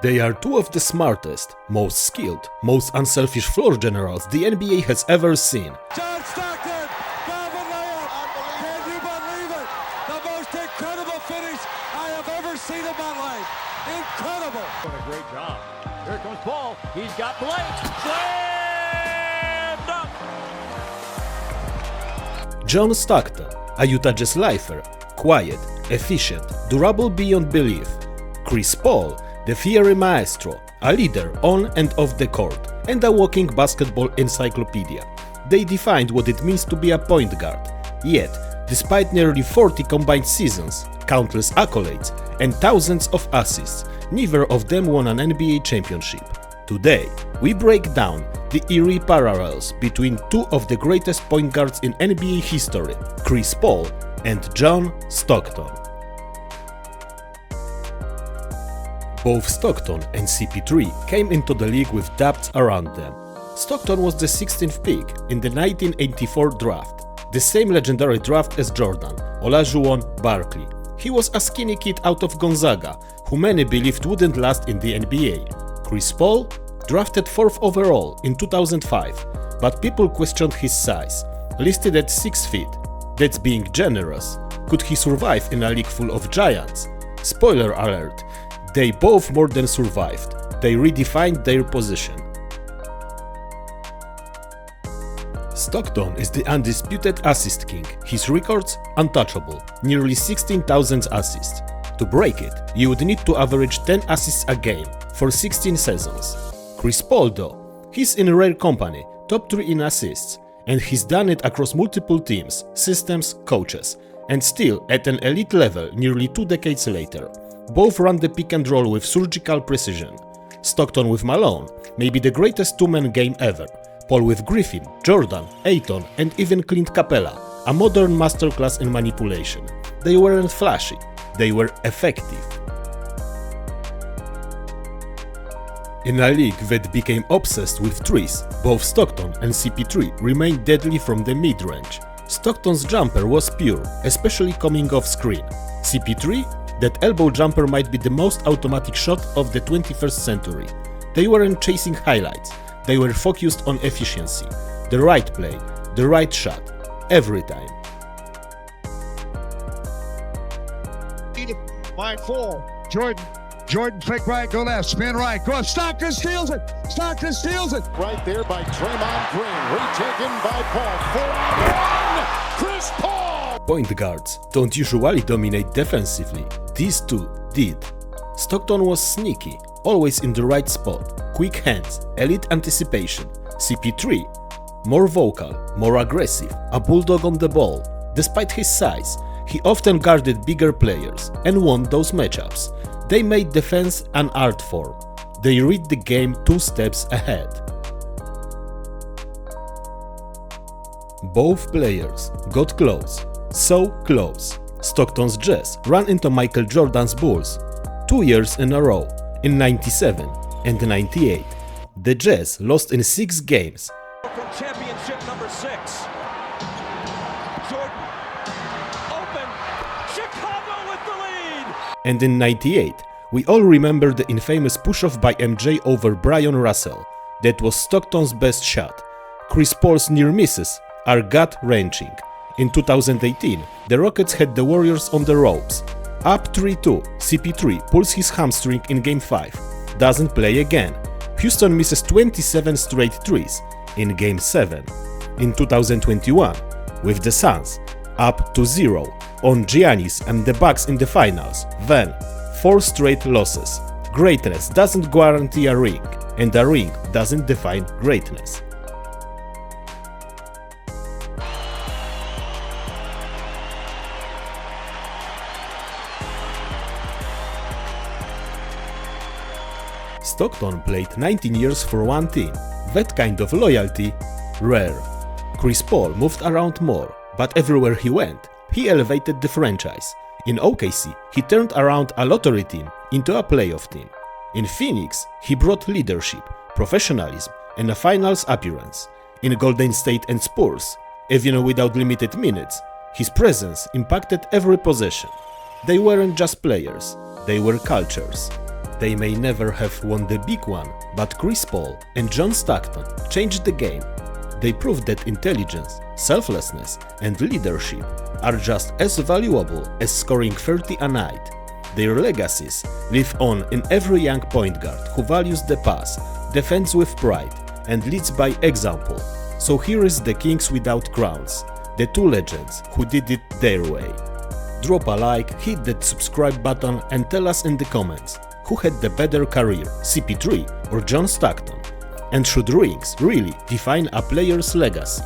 They are two of the smartest, most skilled, most unselfish floor generals the NBA has ever seen. John Stockton, Melvin layup. Can you believe it? The most incredible finish I have ever seen in my life. Incredible. Doing a great job. Here comes Paul. He's got Blake. Slam dunk. John Stockton, a Utah Jazz lifer, quiet, efficient, durable beyond belief. Chris Paul, the fiery maestro, a leader on and off the court, and a walking basketball encyclopedia. They defined what it means to be a point guard. Yet, despite nearly 40 combined seasons, countless accolades, and thousands of assists, neither of them won an NBA championship. Today, we break down the eerie parallels between two of the greatest point guards in NBA history, Chris Paul and John Stockton. Both Stockton and CP3 came into the league with doubts around them. Stockton was the 16th pick in the 1984 draft, the same legendary draft as Jordan, Olajuwon, Barkley. He was a skinny kid out of Gonzaga, who many believed wouldn't last in the NBA. Chris Paul, drafted 4th overall in 2005, but people questioned his size, listed at 6 feet. That's being generous. Could he survive in a league full of giants? Spoiler alert, they both more than survived. They redefined their position. Stockton is the undisputed assist king, his records untouchable, nearly 16,000 assists. To break it, you would need to average 10 assists a game for 16 seasons. Chris Paul though, he's in rare company, top 3 in assists, and he's done it across multiple teams, systems, coaches, and still at an elite level nearly 2 decades later. Both run the pick and roll with surgical precision. Stockton with Malone, maybe the greatest two-man game ever. Paul with Griffin, Jordan, Ayton, and even Clint Capella, a modern masterclass in manipulation. They weren't flashy, they were effective. In a league that became obsessed with threes, both Stockton and CP3 remained deadly from the mid-range. Stockton's jumper was pure, especially coming off screen. CP3? That elbow jumper might be the most automatic shot of the 21st century. They weren't chasing highlights, they were focused on efficiency. The right play, the right shot, every time. Line 4, Jordan fake right, go left, spin right, go up, Stockton steals it! Stockton steals it! Right there by Draymond Green, retaken by Paul. 4-on-1, Chris Paul! Point guards don't usually dominate defensively. These two did. Stockton was sneaky, always in the right spot, quick hands, elite anticipation. CP3, more vocal, more aggressive, a bulldog on the ball. Despite his size, he often guarded bigger players and won those matchups. They made defense an art form. They read the game 2 steps ahead. Both players got close, so close. Stockton's Jazz ran into Michael Jordan's Bulls 2 years in a row, in 97 and 98. The Jazz lost in 6 games. From championship number 6. Jordan open. Chicago with the lead. And in 98, we all remember the infamous push-off by MJ over Brian Russell. That was Stockton's best shot. Chris Paul's near misses are gut-wrenching. In 2018, the Rockets had the Warriors on the ropes. Up 3-2, CP3 pulls his hamstring in Game 5. Doesn't play again. Houston misses 27 straight threes in Game 7. In 2021, with the Suns, up 2-0 on Giannis and the Bucks in the finals, then 4 straight losses. Greatness doesn't guarantee a ring, and a ring doesn't define greatness. Stockton played 19 years for one team. That kind of loyalty, rare. Chris Paul moved around more, but everywhere he went, he elevated the franchise. In OKC, he turned around a lottery team into a playoff team. In Phoenix, he brought leadership, professionalism, and a finals appearance. In Golden State and Spurs, even without limited minutes, his presence impacted every possession. They weren't just players, they were cultures. They may never have won the big one, but Chris Paul and John Stockton changed the game. They proved that intelligence, selflessness, and leadership are just as valuable as scoring 30 a night. Their legacies live on in every young point guard who values the pass, defends with pride, and leads by example. So here is the Kings without crowns, the two legends who did it their way. Drop a like, hit that subscribe button, and tell us in the comments who had the better career, CP3 or John Stockton, and should rings really define a player's legacy?